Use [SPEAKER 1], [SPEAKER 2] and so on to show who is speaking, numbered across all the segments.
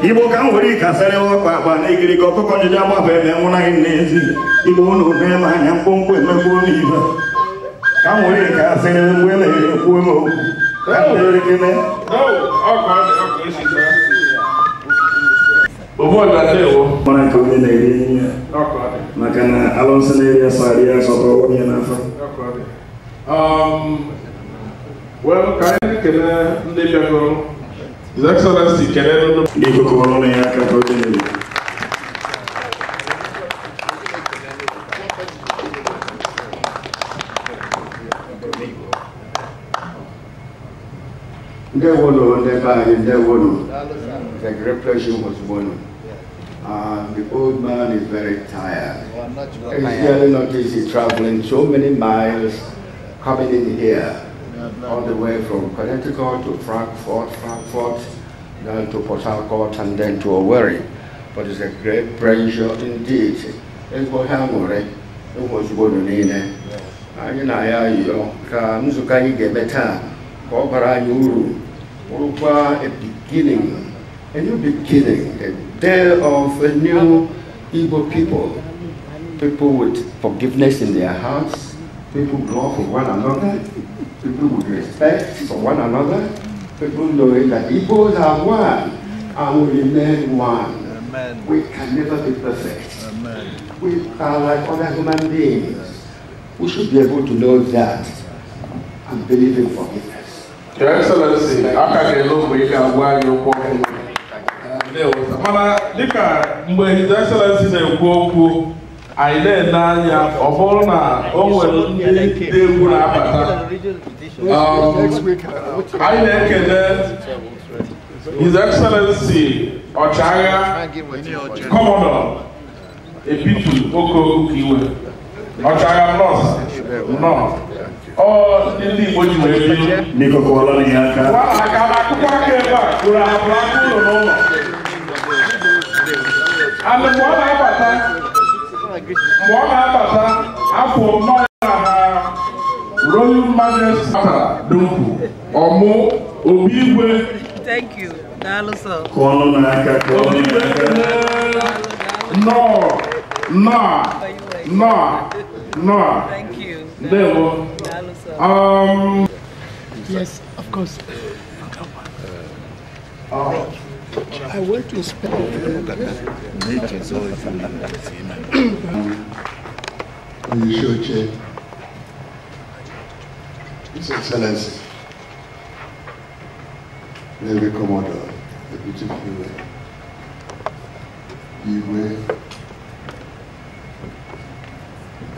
[SPEAKER 1] Ibo kan wori kasare wo pa na igiri ko ko joja ma be me wona inezi ibo no ne ma nya mpompo e mebo ni ba kan wori kasare we le ku mo kan wori kene o si ba o da te o mona ko ne ni makana alonso ne ya saria so to woni na fa well kan kene ndi be His Excellency Kenelo Niko Kolone Yaka Protein.
[SPEAKER 2] The great pleasure was won. The old man is very tired. It's really not easy traveling so many miles coming in here. All the way from Connecticut to Frankfurt, down to Port Harcourt, and then to Owerri. But it's a great pleasure indeed. It's what happened. It was going to I know, Muzukai Gebeta, Kopara Yuru, a beginning, a new beginning, a day of a new Igbo people. People with forgiveness in their hearts, people love for one another. People with respect for one another. People knowing that Igbos are one and will remain one. Amen. We can never be perfect. Amen. We are like other human beings. We should be able to know that and believe in forgiveness.
[SPEAKER 1] Your Excellency, I can look where you can wear your pocket. His Excellency na I know now, Obona, Owen, His Excellency Ochaga Commodore, a people, Oko Ukiwe, Ochaga North, all in the body way, Nico Coloniaka. I and the one Royal Majesty Omo Obiwe.
[SPEAKER 3] Thank you.
[SPEAKER 1] No.
[SPEAKER 3] Thank you.
[SPEAKER 4] Yes, of course. I want to spend
[SPEAKER 2] His Excellency, Navy Commodore, the beautiful Iwe,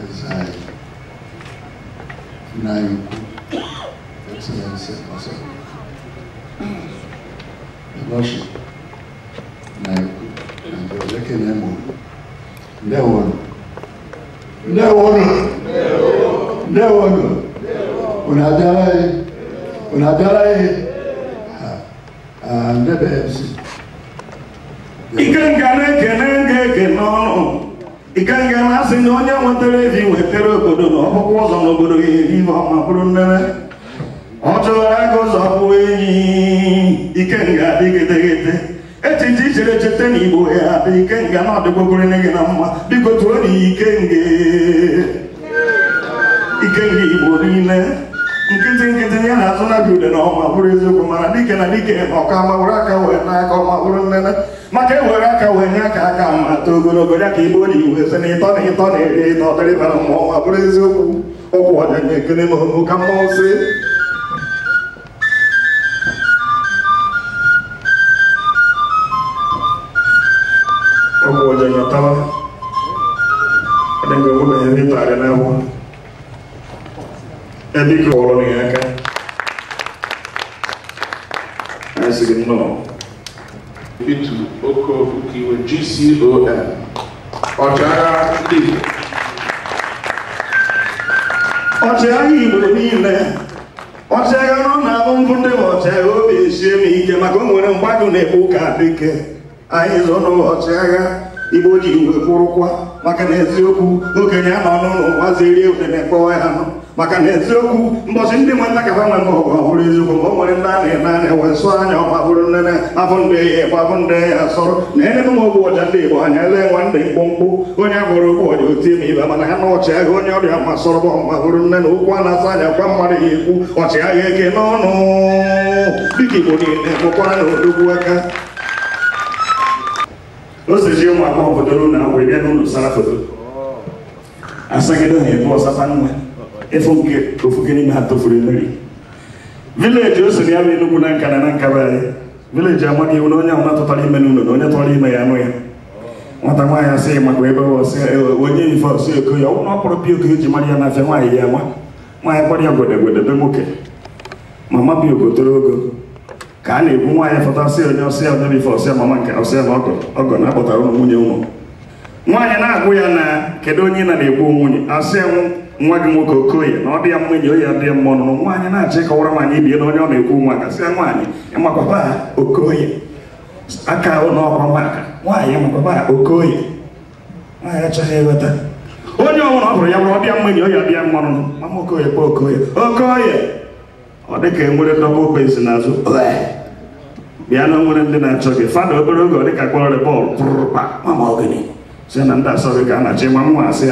[SPEAKER 2] Ezai, Nayuku, Excellency, also, the Lordship, Nayuku, and the Lekenemo, no one. Unadai,
[SPEAKER 1] Ikan kane kene no. ike nga na-asị na onye nwetara evi nwetara obodo na ọkpụkpụ ụzọ n'obodo ya eri ibe ọma bụrụ nnere ọ chọrọ aka ụzọ bụ enyi ike nga adịgidegide echiche ichere chete na igbo ya adị ike nga na ọdịgbogbori gị na mma biko tụọ na ike nga igbo niile nkịtị ya na-azụ na bi ude na ọma bụrụ eziokwu mana dike na dike ọka ma were aka wee n'aka ọma bụrụ nnene maka ewere aka wee nye aka ma too ogologo ya ka igbo ji iwe sị na ịtọ na-eri ịtọ dịrịbara mma ọma bụrụ eziokwu ọkwụ ọja na-ekele ma ọnụ ka mmụọ si ọkwụ ọja nyọtawa adịghị obodo ya ndị tara n'ahụ ebe ike ọrụ na ya aka anyị sịrị nnọọ
[SPEAKER 3] Bitu Oko Ukiwe GCON ọchịagha ndị Igbo
[SPEAKER 1] ọchịagha Igbo niile ọchịagha nọ na-abụ mbụ ndị ọchịagha obi esie m ike maka o nwere mgbadụ na-ekpe ụka dike anyị zọ n'ụlọ ọchịagha Igbo ji iwe kwụrụkwa maka na eziokwu okenye anọ n'ụlọ gbazirie ude na-ekpọwa ya nọ maka na eziokwu mbọchị ndị nwe nna kafa nwe m ọgụ ọhụrụ eziokwu ma o nwere ndị a na-ene wee sụọ anya ọma bụrụ nnene afọ ndị ya egbe afọ ndị ya sọrọ na ene m ogbu ọja ndị Igbo anya ele nwa ndị mkpụmkpụ onye agbụrụ ogbu ọja oti m ibe mana ha na ọchịagha onye ọrịa ma sọrọ bụ ọma bụrụ nne na okwu a na-asa anya gwa mmadụ ya ekwu ọchịagha eke n'ọnụ dịka Igbo niile bụkwara na odogwu aka osisi ụmụ agbọghọ fotoro na agwa bịa n'ụlọ sara foto asagide ha ebu ọsata nwe efu nke ofu gị n'ime ha tofuru mmiri vileji o si na ya bụ Enugu na nka na nkaba anyị vileji amaghị iwu na onye ahụ natụtara ime n'ụlọ na onye tọrọ ime ya anụ ya nwata nwaanyị asị maka ebe onye ife ọsị oko ya ọ kpọrọ pịa oke eji mara ya n'afịa nwaanyị ya nwa nwaanyị kpọrọ ya gwedegwedebe nwoke mama bi ogotoro ogo ka a na-ebu nwaanyị fọtasị onye ọsị ya onye ife ọsịa mama nke ọsịa na ọgọ na-akpọtara ụmụ nwunye ụlọ nwaanyị na-agwụ ya na kedu onye na-egbu nwunye asị nwa gị nwoke okoye na ọ dị ya mma enyi oyi adị ya mma ọnụnụ nwaanyị na-achọ ịkọwara nwaanyị ibie na onye ọ na-ekwu nwa kasịa nwaanyị ịmakwaba okoye aka n'ọkwa nwaka nwaanyị ịmakwaba okoye nwaanyị achọghị ịghọta onye ọbụla ọ bụrụ ya bụrụ ọ bịa mma enyi oyi adị ya mma ọnụnụ mama okoye kpọọ okoye okoye ọ dị ka enwere dọba okpensi n'azụ bịa na nwere ndị na-achọ gị fada obere oge ọ dị ka kpọrọ bọọlụ pụrụkpa mama ọgịnị si na ndị asọghị ka a na-achọ ịma nwa asị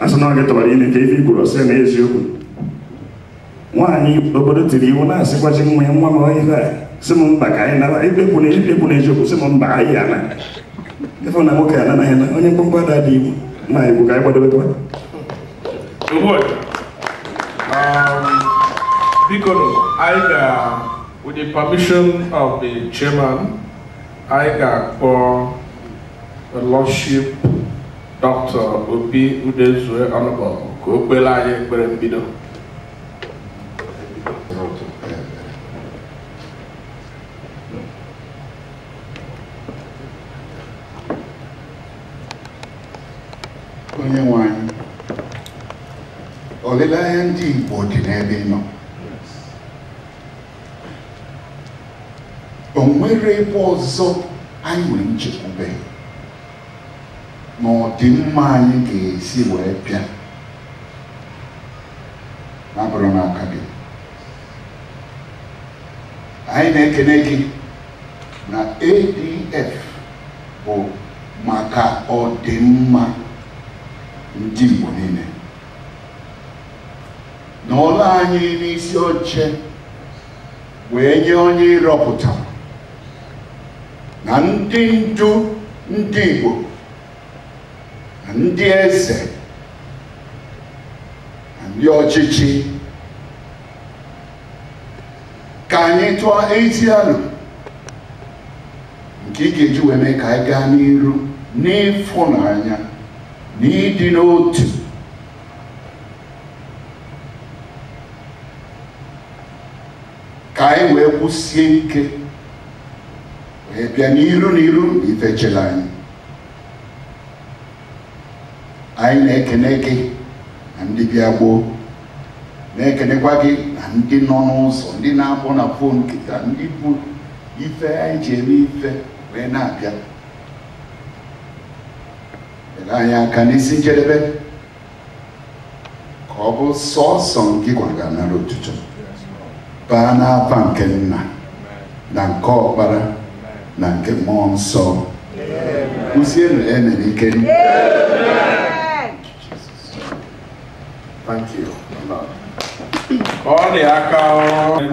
[SPEAKER 1] asị na ọ gị tọbara ime ka ife ikwuru ọsị na eziokwu nwaanyị obodo tiri iwu na-asịkwachi nwa ya nwa m onye sị m mba ka anyị nara ikpekwu na eziokwu sị m mba anyị ana ịfụ na nwoke anaghị na onye mkpọmkpọ ada dị iwu na igwu ka anyị gbadobewa
[SPEAKER 3] with the permission of the chairman, I got the Lordship Dr. Obi Udezue Honorable Kokwelaye Berembido.
[SPEAKER 2] Onye nwanyị olileanya ndị Igbo dị n'ebe nọ. O nwere ebe ọzọ anyị nwere nchekwube na ọdịmma anyị ga-esi wee bịa ma bụrụ n'aka gị. Anyị na-ekene gị na ADF bụ maka ọdịmma ndị Igbo niile. N'ọlụ anyị n'isi oche wee nye onye ịrọpụtara na ndị ndu ndị Igbo na ndị eze na ndị ọchịchị ka anyị tụọ ezi alo nke ị ga-eji wee mee ka anyị gaa n'iru n'ịfụnanya na ịdị n'otu ka anyị wee kwụsie ike wee bịa n'iru ife chere anyị. Anyị na-ekene gị na ndị bịa gboo, na-ekenekwa gị na ndị nọ n'ụzọ, ndị na-akpọ na fon kịta, ndị bụ ife anyị ji eme ife wee na-abịa. Anya kanisi njedebe ka ọ bụ sọsọ nke gwaga na otuto baa n'afa nke nna na nke ọkpara na nke mmụọ nsọ kwụsienụ eme n'ike. Thank you.
[SPEAKER 3] All the account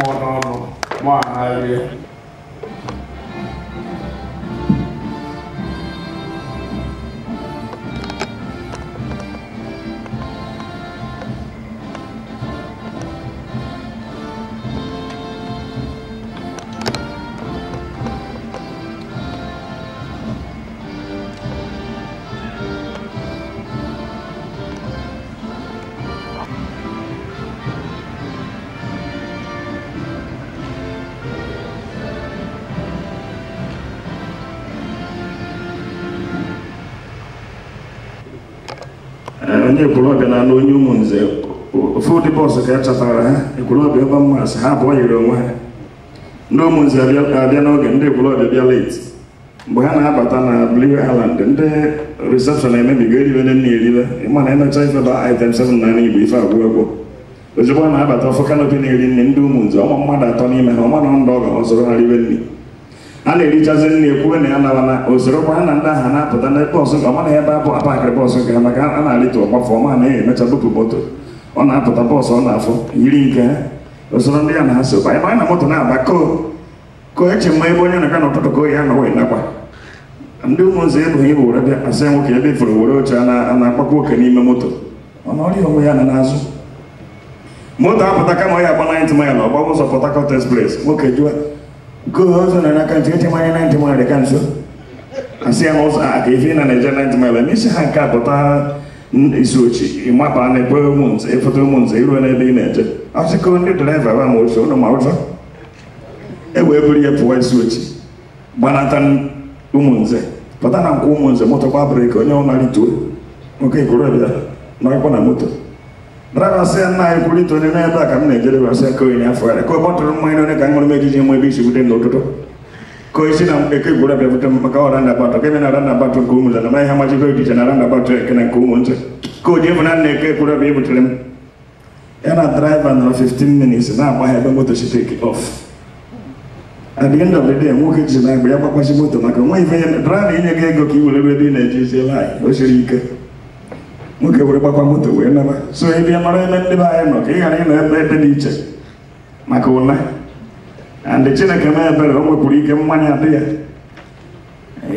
[SPEAKER 3] more
[SPEAKER 1] onye ekwulọbịa na anụ onye ụmụnze ụfọdụ bọọsụ ka a chatara ha ekwulọbịa ebe mmasị ha abụọ yiri onwe ha. Ndị ụmụnze abịa n'oge, ndị ekwulọbịa bịa late mgbe ha na-abata na Blue Island. Ndị reception emebigo eribe nne eribe ịma na emecha ife ba item 7 na Igbo ife agwụ egwu ozugbo a na-abata ọfọ kanopi na-eri nne ndị ụmụnze ọma mmadụ atọ n'ime ha ọma na ndụ ọ ga-ọzọrọ ha ribe nri a na-erichazi nri ekwuwe na ya nawa na osorokwa ha na ndị agha na-apụta na bọọsụ ọma na ebe abụ apakịrị bọọsụ nke ha maka a na-alịtụ ọgbafọ ọma na-emecha bupụ moto ọ na-apụta bọọsụ ọ na-afụ yiri nke ha osoro ndị ya na-asụ anyị na moto na-aba ko eche mma ebe onye na-aga n'ụtụtụ ka oyi anọwe nakwa ndị ụmụnze ebughị ibu were bịa asị nwoke ebe ifuru were oche a na-akpakwa oke n'ime moto ọ na ọrịa onwe ya na n'azụ moto apụta kama ya agba 90 mile ọgba ụzọ Port Harcourt Express nwoke jụọ ọzọ na n'aka ntị eti manya 90 mile dị ka nso asị ya n'ụzọ a ka ife na na-eje 90 mile n'isi ha nke apụta isi ochi ịmapa na ekwe ụmụnze ịfụta ụmụnze iruo n'ebe ị na-eje ọsịkọ ndị draiva ba ma oche ụlọ ma ụzọ ewee buru ya pụwa isi ochi gbanata ụmụnze pụta na nkwụ ụmụnze moto gba breki onye ọ narituo nwoke ekwurọbịa nọrịkwa na moto draiva sị ya nna anyị kwurịta onye n'ebe a ka m na-ejere wasị ka onye afọ ya ka ọ gbọtụrụ mmanya onye ka ṅụrụ m ejiji nwe ebe isi bute n'ụtụtụ ka isi na eke ekwurọbịa bute m maka ọra ndabatụ ka eme na randabatụ nke ụmụnze na maghị ha machibe ojije na randabatụ eke na nke ụmụnze ka o ji efu na nna eke ekwurọbịa ebutere m ya na draiva nọrọ 15 minutes na-agba ha ebe moto si take off. At the end of the day, nwoke ji na agba ya gbakwachi moto maka nwa ife ya draiva inye gị ego ka i were ebe ị na-eje isi laị o siri ike nwoke were gbakwa moto wee naba so ị bịa mara ebe ndị be anyị nọ ka ị ghara ịnọ ebe dị iche maka ụla and Chineke mee ebere o nwepụrụ ike mmanya adị ya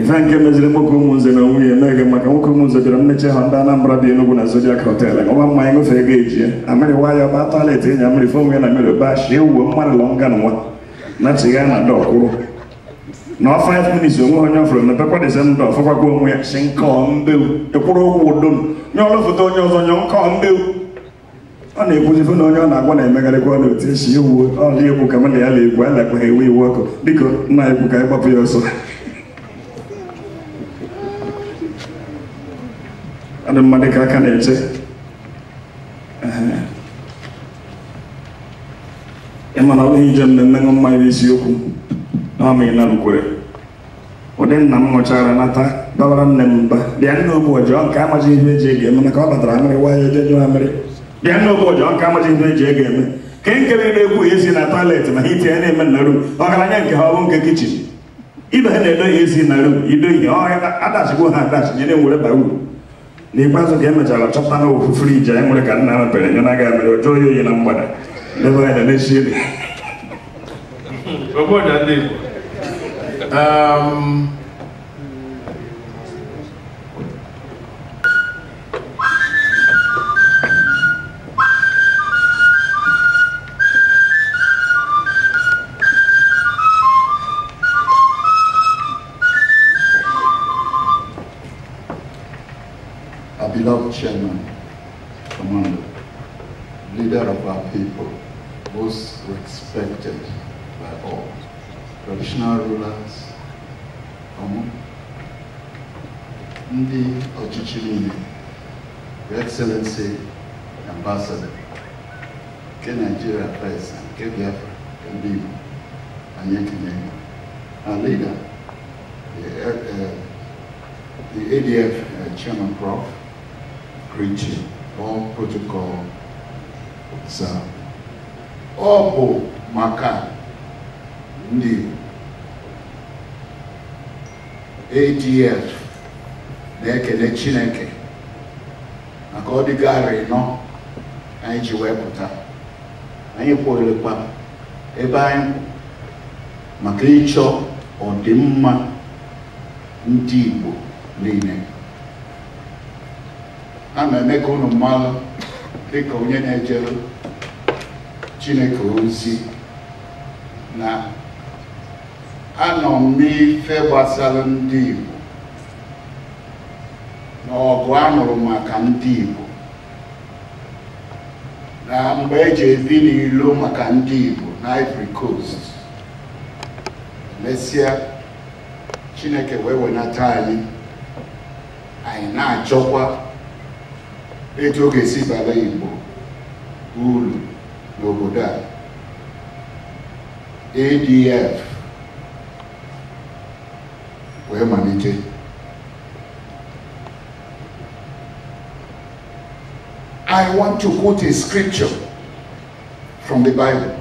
[SPEAKER 1] ife nke meziri nwoke ụmụnze na onwe ya emeghị maka nwoke ụmụnze bịara mmechi ha ndị Anambra dị Enugu na Zodiac Hotel ọma mmanya ṅụfe ego eji ya amịrị waya ọba toilet ịnya mmiri fo nwe na mmiri ba shie uwe mmadụ lọ nga nwa na chigha na dọkwụrụ na 5 minutes onwe onye ọfụrụ na pekwa December ọfọkwakwa onwe ya si nkọ mbewu ekwụrụ ụkwụ udo nye ọlụfụta onye ọzọ nye nkọ mbewu ọ na-ekwuzife na onye ọ na-agwa na-emegharịkwa na otu esi ewu ọla egwu ka m na ya na-egwu a lakwa ha ewe iwu ọkụ biko nna egwu ka anyị gbapụ ya ọsọ adị mmadụ ka aka na-eche ịmana ọ bụghị ije mmemme ṅụ mmanya n'isiokwu na ọmị na rukwere ụdị nna m nwụchara nata babara nne m mba bịa nne ogbu ọjọọ nke amaghị ihe eji ege eme maka ọ batara amịrị waya eje jụọ amịrị bịa nne ogbu ọjọọ nke amaghị ihe eji ege eme ke nkere na-egwu esi na toilet ma hiti ya na-eme na rum ọgaranya nke ha ọ bụ nke kichin ibe ha na-edo ya esi na rum ido ihe adachigbo ha adachi nye na-ewere ba uru n'ikpeazụ ka emechara chọpụta na ofu friji anyị nwere ka nna mepere nye na-aga mere ojo oyi oyi na mgbada ebe anyị na-echi ebe
[SPEAKER 2] Our beloved chairman, commander, leader of our people, most respected by all, traditional rulers, ndị ọchịchị niile, Your Excellency, Ambassador, nke Nigeria Press, nke Biafra, ndị Igbo, anyị ekele our leader, the the ADF Chairman Prof, greet you, all protocol, sir. Obo Maka, Ndi, ADF, na-ekele Chineke maka ọ dịgara nọ anyị ji wepụta anyị kwụrịkwa ebe anyị maka ịchọ ọdịmma ndị Igbo niile. A na-eme ka unu mmalụ dịka onye na-ejere Chineke ozi na anọ m n'ife gbasara ndị Igbo na ọgụ a nụrụ maka ndị Igbo na mgbe eji ebi n'ilo maka ndị Igbo na Ivory Coast. Mesịa Chineke wee wenata anyị na-achọkwa etu ọ ga-esi bara Igbo uru n'obodo a. ADF wee malite. I want to quote a scripture from the Bible,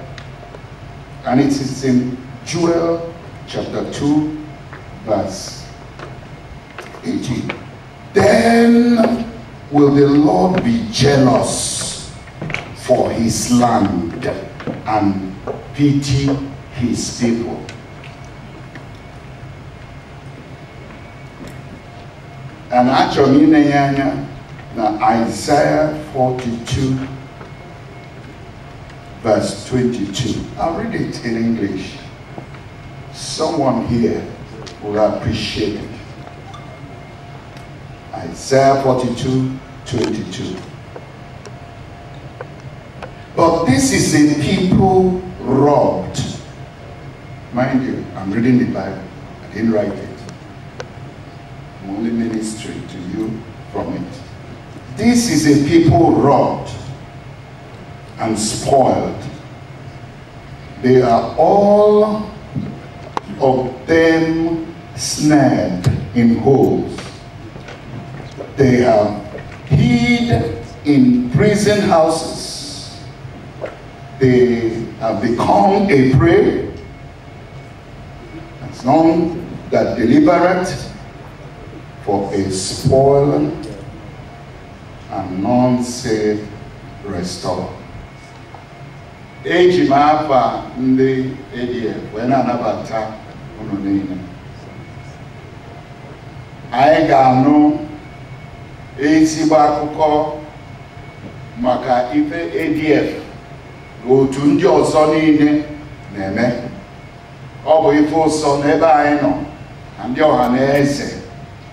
[SPEAKER 2] and it is in Joel chapter 2, verse 18. Then will the Lord be jealous for his land and pity his people. And actually, now Isaiah 42, verse 22. I'll read it in English. Someone here will appreciate it. Isaiah 42, 22. But this is a people robbed. Mind you, I'm reading the Bible. I didn't write it. I'm only ministering to you from it. This is a people robbed and spoiled. They are all of them snared in holes. They have hid in prison houses. They have become a prey. As none that deliberate for a spoil, and none say restore. Eji maapa ndị ADF wee na-anabata unu niile. Anyị ga-anụ ezigbo akụkọ maka ife ADF otu ndị ọzọ niile na-eme. Ọ bụ ife ụsọ n'ebe anyị nọ na ndị ọha na eze,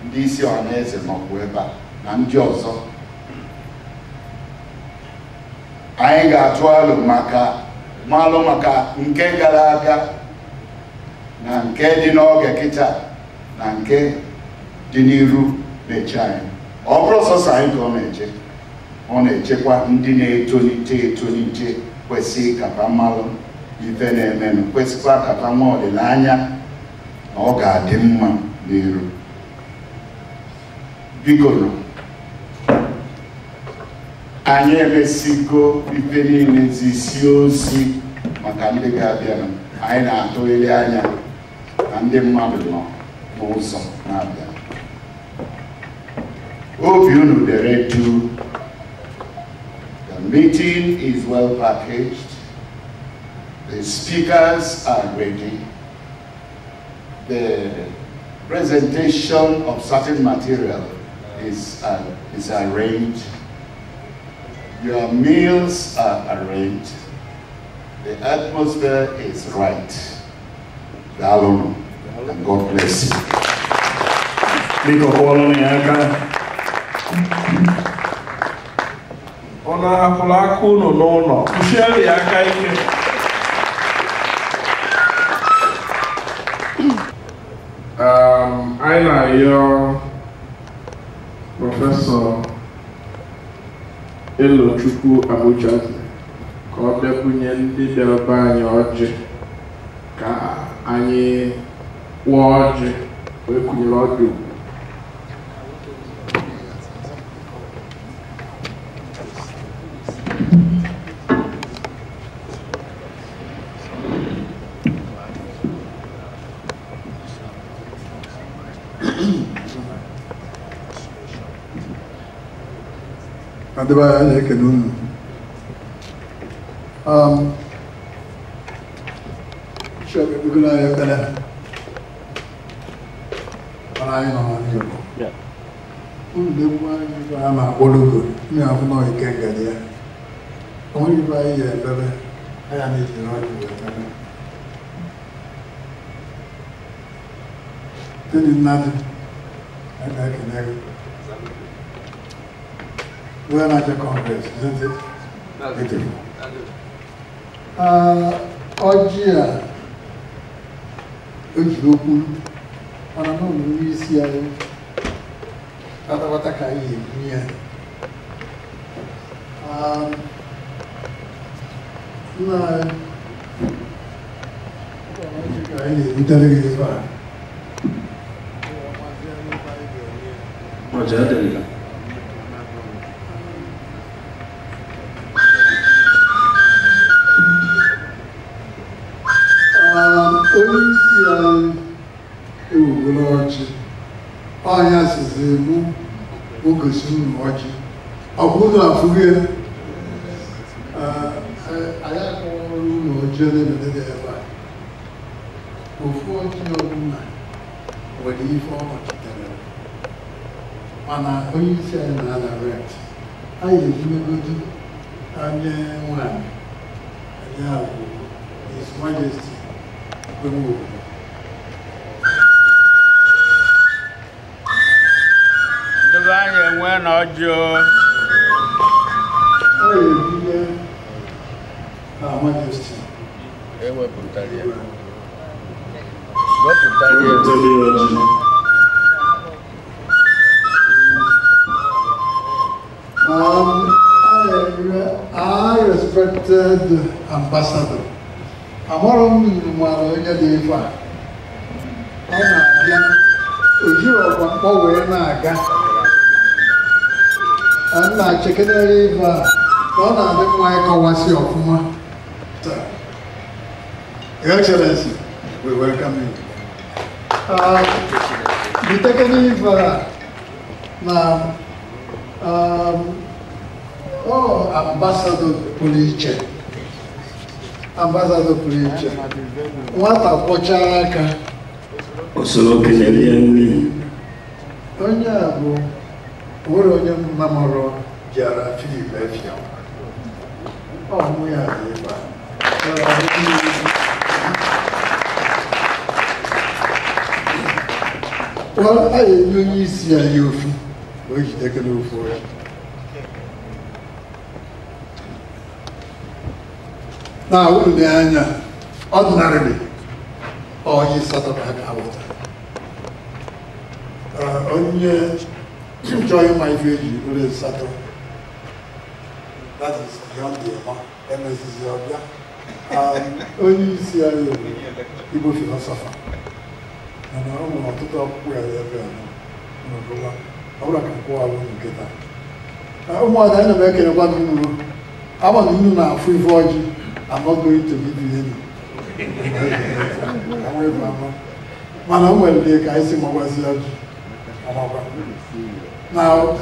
[SPEAKER 2] ndị isi ọha na eze nọkwa ebe a na ndị ọzọ. Anyị ga-atụ alo maka nke gara aga na nke dị n'oge kịta na nke dị n'iru na-eche anyị. Ọ bụrụ sọsọ anyị ka ọ na-echekwa ndị na-etolite kwesị kapa mmalụ ife na-emenụ, kwesịkwa kapa nwa ọdịnanya na ọ ga-adị mma n'iru. Bigoro anyị emesigo ife niile zisi ozi maka ndị ga-abịa. Anyị na-atụgharị anya na ndị mmadụ nọ n'ụzọ na-abịa. Obi unu dere du. The meeting is well packaged. The speakers are ready. The presentation of certain material is arranged. Your meals are arranged. The atmosphere is right. Dalonu, and God bless you.
[SPEAKER 3] Ona hapụla aka unu n'ụlọ, kwụchiere ya aka ike. Anyị na-ayọ Prọfesọ Elochukwu Abujazi ka ọ bịakwunye ndị bịara be anyị ọjị ka anyị kwụọ ọjị wee kwunyere ọdụ
[SPEAKER 5] Adibaya Ekenunu. Sure, we're going to have that. I know. Yeah. I'm a Bolugo. You have no you can't get there. Only by a baby. I need to know you. Then it's nothing. I can have it. We are not a Congress, isn't it? It is. Ojia, Ojigoku, and I know we see what I can hear. His Majesty, I respected Ambassador. Among Maroya Deva. And I check it out. Don't have my Kawasi of Kuma. Your Excellency, we welcome you. We take a leave now. Ambassador Police. Ambassador Police. What a pochaka.
[SPEAKER 1] Osolo Kenelian.
[SPEAKER 5] Onyabo. Oronya Mamoro. Jara Philip. Oh, we are here. Well, I knew see a youth. Which they can do for it. Now, ordinarily, or he sort of had out. Only enjoying my view, you will settle. That is beyond the amount. Only see a Igbo philosopher. And I don't want to talk where they are. I can go along and get that. I want to make it about you. I want to know free voyage. I'm not going to give you any. Man, I'm well, they can see my was now,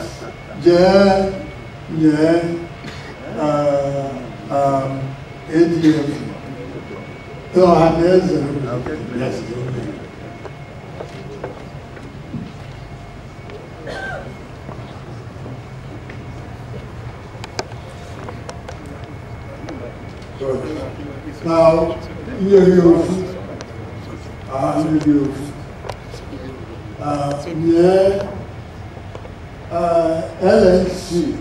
[SPEAKER 5] ADM. So, yes. Now, LNC,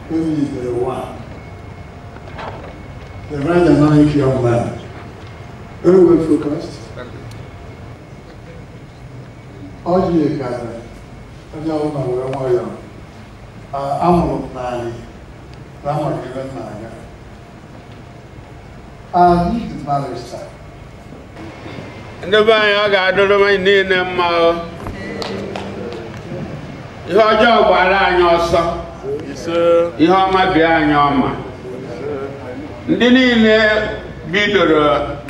[SPEAKER 5] who is the one, the very dynamic young man, very well focused. All the guys, I don't know where I am. I'm not even nine. This is mother's time.
[SPEAKER 3] And the way I don't know my name. You are your son. ihe ọma bịa anyị ọma ndị niile bidoro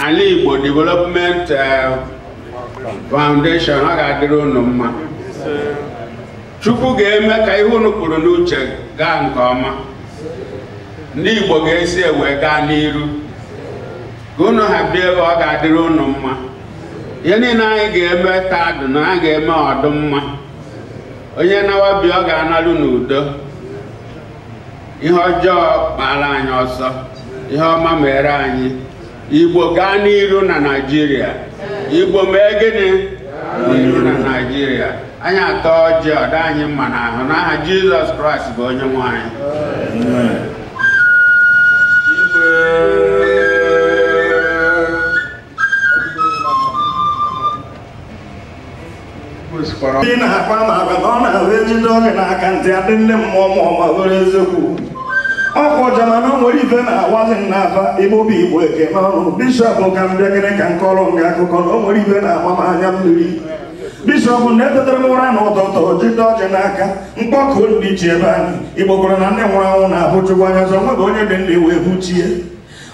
[SPEAKER 3] Alaigbo Development Foundation ọ ga-adịrị unu mma Chukwu ga-eme ka ihe unu kwuru n'uche gaa nke ọma ndị Igbo ga-esi ewe gaa n'iru ka unu ha bịa ebe ọ ga-adịrị unu mma ihe niile anyị ga-eme taadụ na anyị ga-eme ọdụ mma onye nawa bịa ọ ga-analụ n'udo ihe ọjọọ kpara anyị ọsọ ihe ọma mere anyị Igbo gaa n'iru na Naịjirịa Igbo mee gịnị n'iru na Naịjirịa anyị atọ ọjị ọdọ anyị mma n'ahụ n'aha Jizọs Kraịst bụ onye nwe anyị
[SPEAKER 1] Ndị na-akpa maka na ọ na-ahụ ejide oge n'aka ntị adị nne mmụọ ma were eziokwu ọkwụ jama na nwere ife na-awazi n'afa Igbo bụ Igbo eke n'ọnụ bishọp ka m bịagịrị ka m kọrọ m gị akụkọ na o nwere ife na-agba m anya mmiri bishọp na-etetere m ụra n'ụtụtụ jide ọjị n'aka mkpọkụ ndị iche ebe anyị Igbo kwuru na ndị nwụrụ anwụ na-abụ Chukwu anya ọzọ nwebe onye dị ndị wee buchie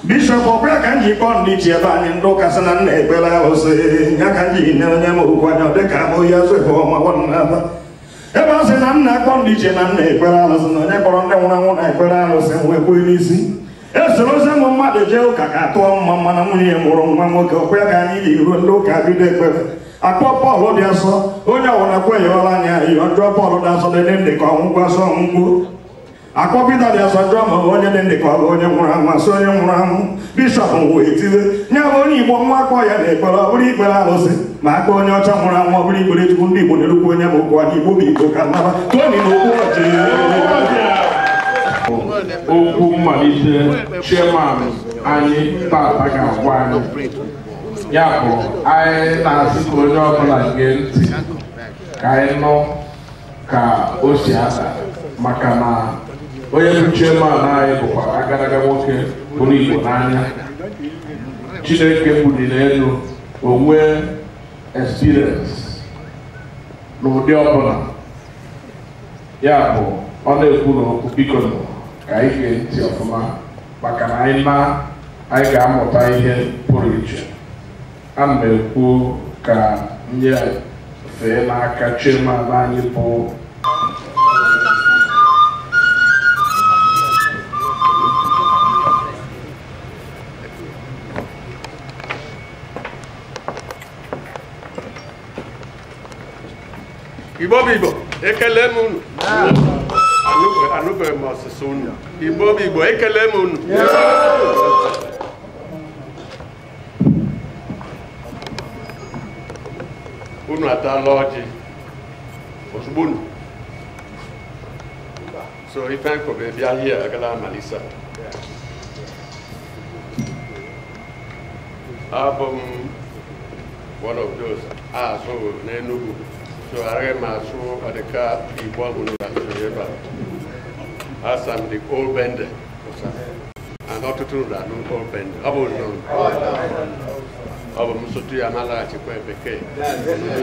[SPEAKER 1] bishọp ọbụla ka m ji kpọọ ndị iche ebe anyị ndị ụka sị na nna ekpere arụsị ya ka m ji nye onye m okwu anya dịka abụ ya zụ ebe ọma n'aba ebe ọ sị na nna akpọ ndị iche na nna ekpere arụsị na onye kpọrọ ndị nwụrụ anwụ na ekpere arụsị wee kwee n'isi esoro ozi ụmụ mmadụ jee ụka ka atụọ mma mma na nwunye ya mụrụ nwa nwoke ọkwa ya ka anyị ji ruo ndị ụka bido ekpere akpọ Pọl dị asọ onye ọwụna kweghịọla anya ihe ọjọọ Pọl dị asọ dị ndị ka ọnwụgwọ asọ ọnwụgwọ akpọ Pita dị asọ jụọ ma onye dị ndị ka ọ bụ onye nwụrụ anwụ asị onye nwụrụ anwụ bishọp wee tiwe nye bụ onye Igbo nwa akpọ ya na-ekpere ọ bụrụ ikpere arụsị ma akpọ onye ọcha nwụrụ anwụ ọ bụrụ ikpere Chukwu ndị Igbo na-erukwu onye bụ okwu anyị Igbo bụ Igbo ka nnaba toni na okwu ọchị
[SPEAKER 3] okwu mmalite chairman anyị tata ga-agwa anyị ya bụ anyị na-asị ka onye ọbụla gee ntị ka anyị nụ ka o si ada maka na onye bụ chairman anyị bụkwa agadaga nwoke bụrụ Igbo n'anya Chineke buliri elu onwe experience n'ụdị ọbụla ya bụ ọ na-ekwu n'okwu biko ka anyị gee ntị ọfụma maka na anyị ga-amụta ihe pụrụ iche ana m ekwu ka nye fee n'aka chairman anyị bụ
[SPEAKER 6] Igbo bụ Igbo ekele m unu anụbeghị m ọsịsọ unu Igbo bụ Igbo ekele m unu unu atala ọjị ozugbo unu so ife nkobe bịa hie agala amalisa abụ m one of those asụ n'Enugu so I am also at the car Igbo as I'm the old bender. And not to do that, no old bender. I will know. I will so to Amala to Quebec.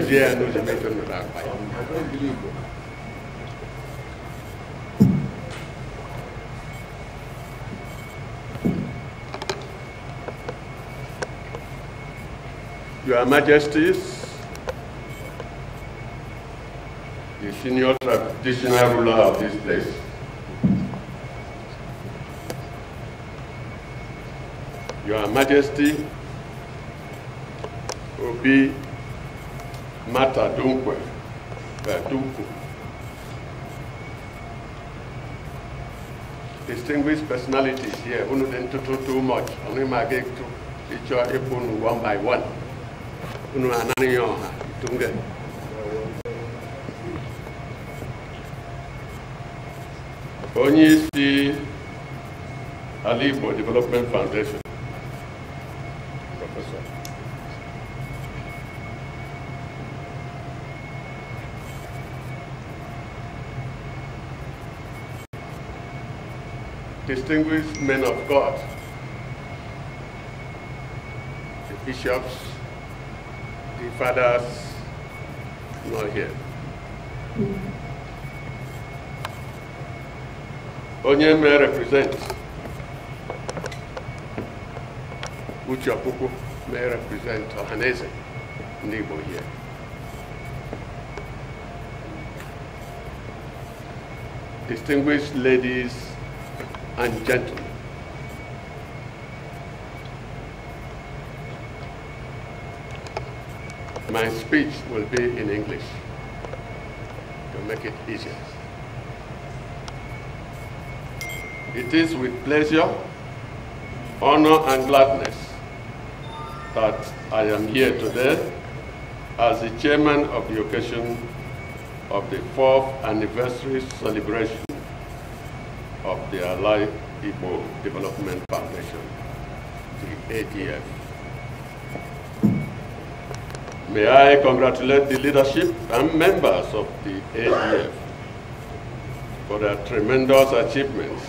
[SPEAKER 6] Yeah, no, the making of that. Your Majesties, the senior traditional ruler of this place, Your Majesty Obi Mata Dunkwe, distinguished personalities here, who didn't do too much, only my get to each other one by one. Unu ananiyo tunge. Onye isi Alaigbo Development Foundation, Professor. Distinguished men of God, the bishops, the fathers, not here. Onye may represent Uchapuku may represent Ohaneze Ndigbo here. Distinguished ladies and gentlemen, my speech will be in English to make it easier. It is with pleasure, honor, and gladness that I am here today as the chairman of the occasion of the 4th anniversary celebration of the Alaigbo Development Foundation, the ADF. May I congratulate the leadership and members of the ADF for their tremendous achievements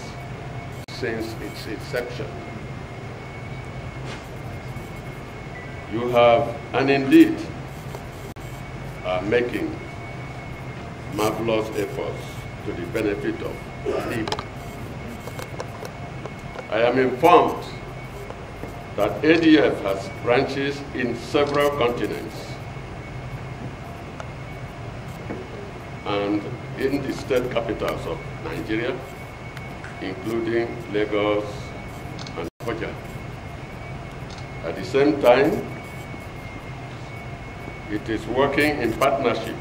[SPEAKER 6] since its inception. You have, and indeed are making marvelous efforts to the benefit of people. I am informed that ADF has branches in several continents and in the state capitals of Nigeria, including Lagos and Abuja. At the same time, it is working in partnership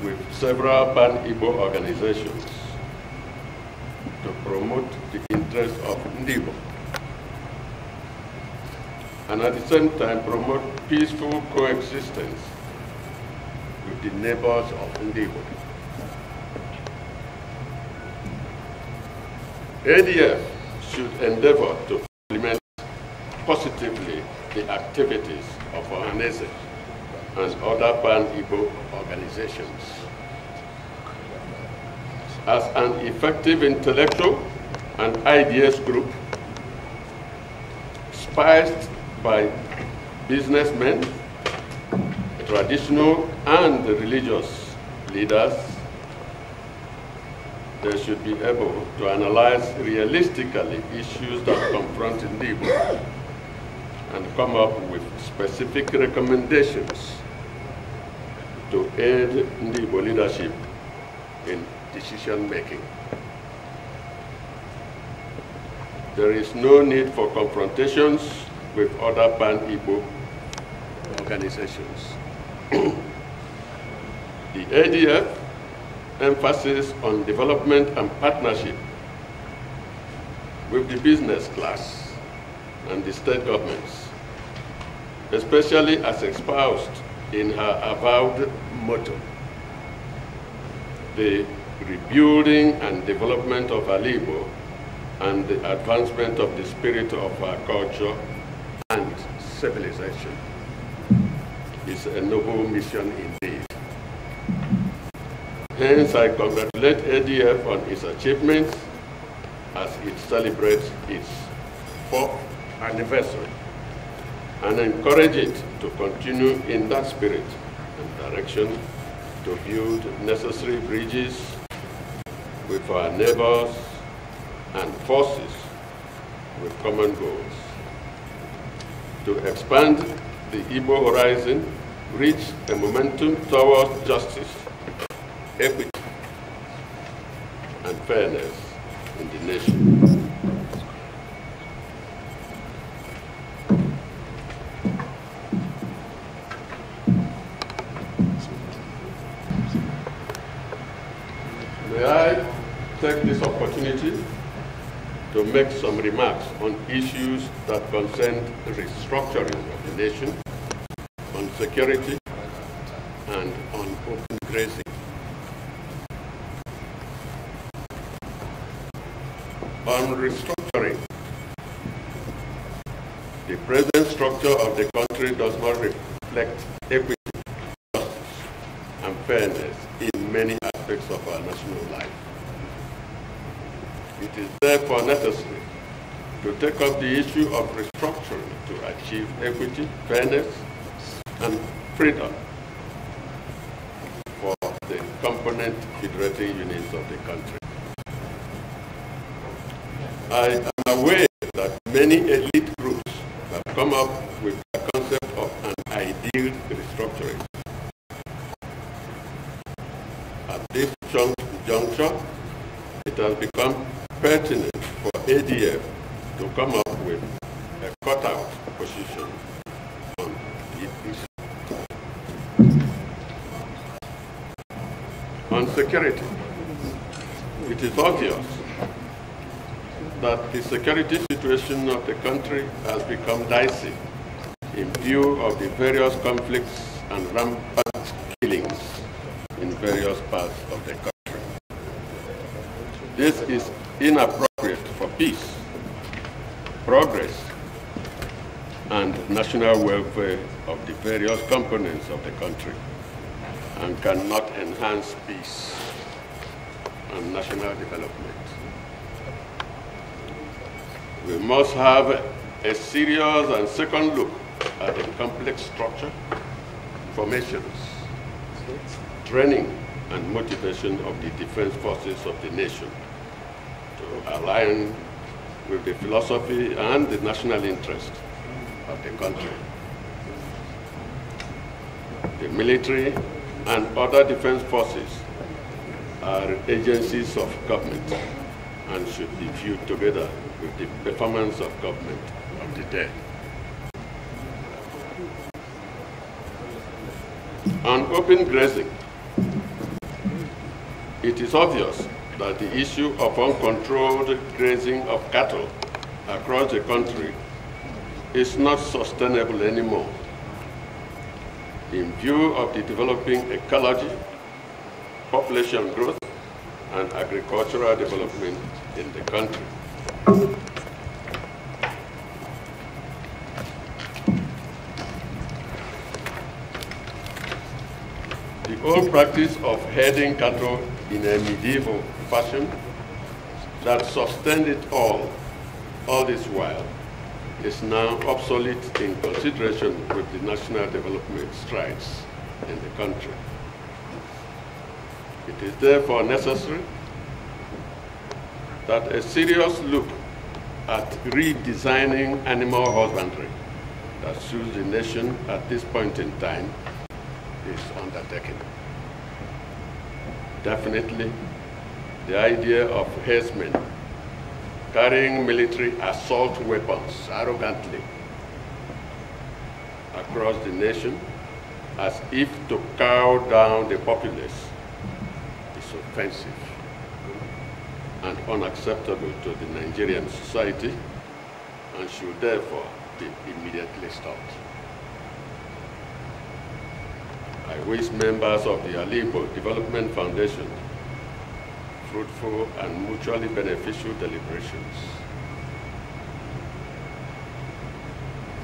[SPEAKER 6] with several Pan-Igbo organizations to promote the interests of Ndigbo, and at the same time promote peaceful coexistence with the neighbors of Ndigbo. ADF should endeavor to implement positively the activities of Ohaneze and other Pan-Igbo organizations. As an effective intellectual and ideas group, spiced by businessmen, traditional and religious leaders, they should be able to analyze realistically issues that confront Ndigbo and come up with specific recommendations to aid Ndigbo leadership in decision making. There is no need for confrontations with other Pan-Igbo organizations. The ADF emphasis on development and partnership with the business class and the state governments, especially as espoused in her avowed motto, the rebuilding and development of Alaigbo and the advancement of the spirit of our culture and civilization is a noble mission indeed. Hence, I congratulate ADF on its achievements as it celebrates its 4th anniversary and encourage it to continue in that spirit and direction to build necessary bridges with our neighbors and forces with common goals, to expand the Igbo horizon, reach a momentum towards justice, equity, and fairness in the nation. May I take this opportunity to make some remarks on issues that concern the restructuring of the nation, on security, and on open grazing. On restructuring, the present structure of the country does not reflect equity, justice, and fairness in many aspects of our national life. It is therefore necessary to take up the issue of restructuring to achieve equity, fairness, and freedom for the component federating units of the country. I am aware that many elite groups have come up with the concept of an ideal restructuring. At this juncture, it has become pertinent for ADF to come up with a cutout position on the issue. On security, it is obvious that the security situation of the country has become dicey in view of the various conflicts and rampant killings in various parts of the country. This is inappropriate for peace, progress, and national welfare of the various components of the country, and cannot enhance peace and national development. We must have a serious and second look at the complex structure, formations, training, and motivation of the defense forces of the nation to align with the philosophy and the national interest of the country. The military and other defense forces are agencies of government and should be viewed together with the performance of government of the day. On open grazing, it is obvious that the issue of uncontrolled grazing of cattle across the country is not sustainable anymore in view of the developing ecology, population growth, and agricultural development in the country. The old practice of herding cattle in a medieval fashion that sustained it all this while is now obsolete in consideration with the national development strides in the country. It is therefore necessary that a serious look at redesigning animal husbandry that suits the nation at this point in time is undertaken. Definitely, the idea of herdsmen carrying military assault weapons arrogantly across the nation as if to cow down the populace is offensive and unacceptable to the Nigerian society and should therefore be immediately stopped. I wish members of the Alaigbo Development Foundation fruitful and mutually beneficial deliberations.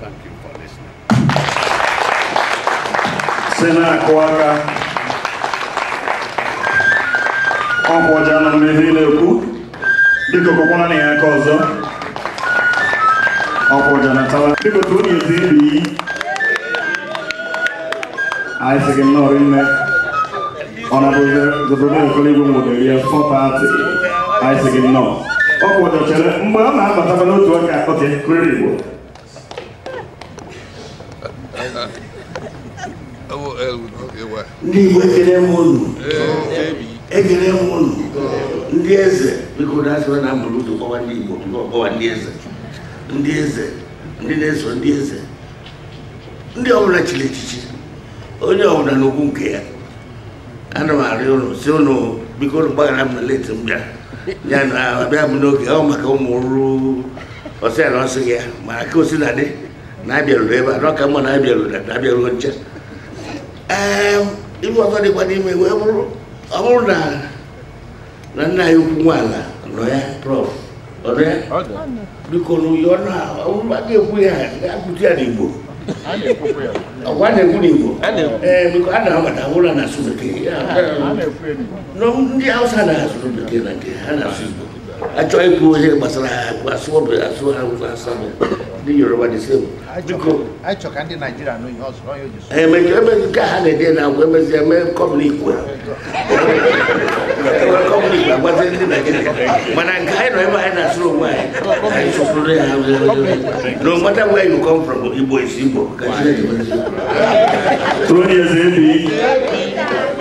[SPEAKER 6] Thank you for listening.
[SPEAKER 1] Sena Kwaka Okwajana Mevileku Diko Kokwana Yakozo Okwajana Tala Diko Tuni Zibi I say no in Honorable the Brother Alaigbo Model 4 party I say no Okwajana Mbama Batabano to work okay credible
[SPEAKER 7] Ndi ekele munu ndị eze because that's when I'm looking for one Igbo for ndị eze ndị na-eso ndị eze ndị ọbụla chiri echichi onye ọbụla n'okwu nke ya ana m arịọ unu si unu biko gbaghara m na late m bịa ya na abịa m n'oge ọ maka ụmụ ọrụ ọsị ala ọsị ya ma ka osi na dị na abịaruru ebe a n'ọka mma na abịaruo nche ife ọzọ dịkwa n'ime wee bụrụ ọ bụrụ na nna ya ukwu nwaala nọ ya prof ọdụ ya biko n'ụyọ na ọbụrụ a ga-ekwu ya ga-akwụti ya n'Igbo ọgwa na-ekwu n'Igbo biko a na-amata ụra na asụ bekee ndị Hausa na-asụ bekee na nke ha na-asụ Igbo achọ ikwu ihe gbasara ha asụ ha the Yoruba the same.
[SPEAKER 8] I took Andy Nigeria no house no you just.
[SPEAKER 7] Eh me ka ha na dey na we me say me come ni ku. Come ni ku what is Nigeria. But I no ever na slow why. No matter where you come from, Igbo is Igbo.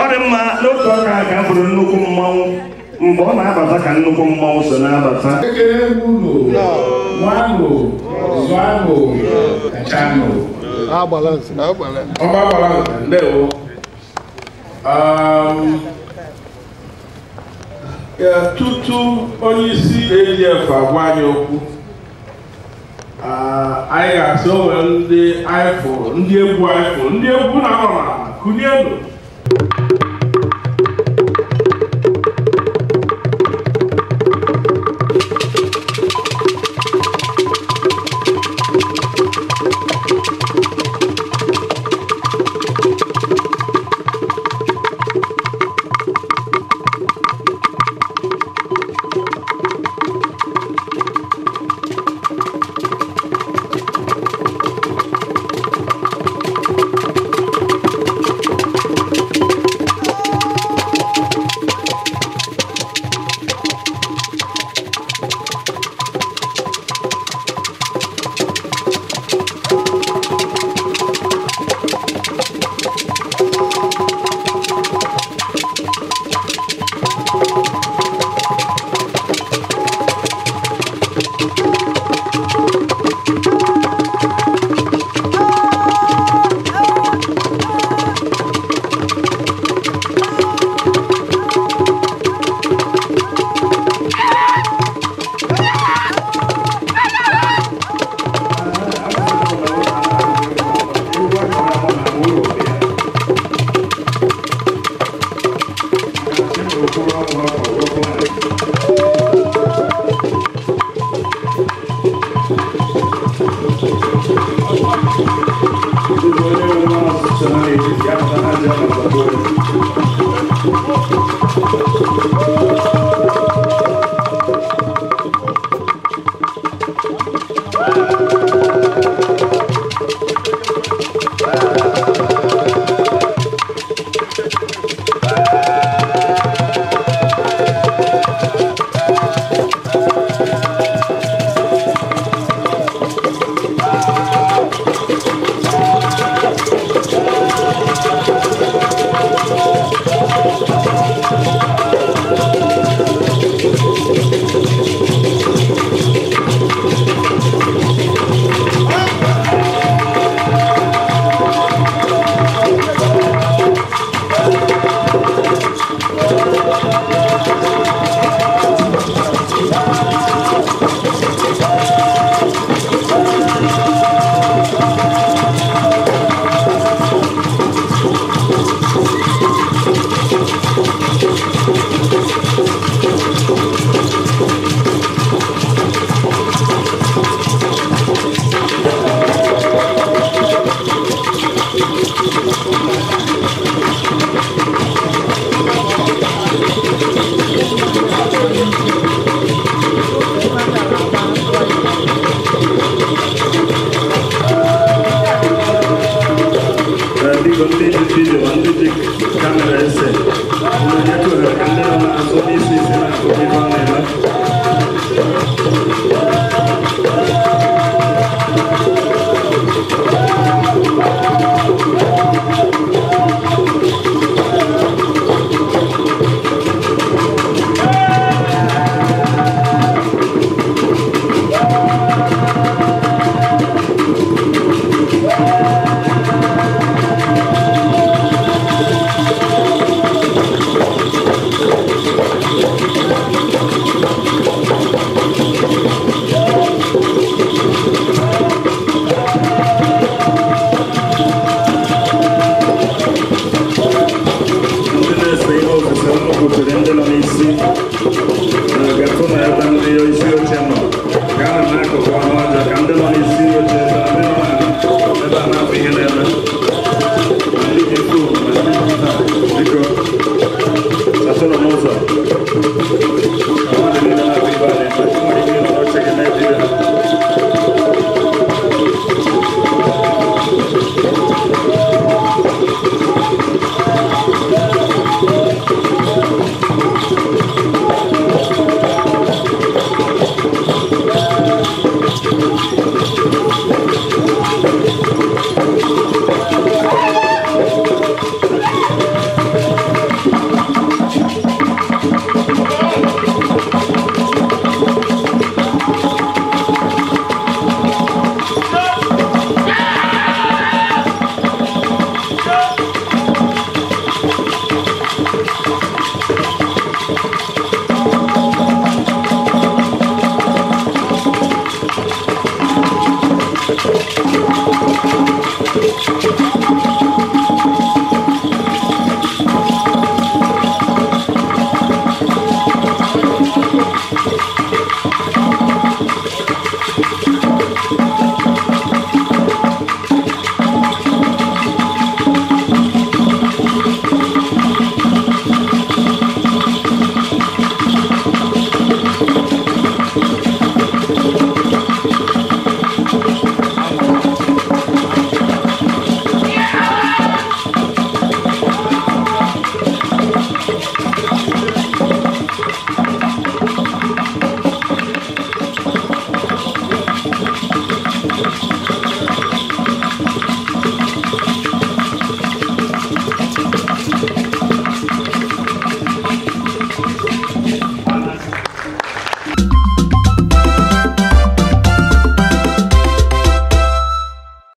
[SPEAKER 1] Odemma no talk ka for nnukwu mmanwụ mgbe ọ na-abata ka nnukwu mmanwụ so na-abata. Zwango, Chano.
[SPEAKER 5] Balance.
[SPEAKER 3] Balance. Leo. Tutu onye isi ADF agwanye okwu. Anyị ga-asị onwe ndị ifo, ndị egwu na-anọ na kụnyelu.
[SPEAKER 1] Gatuna ya tanzio isi ocheno. Gana nako kwa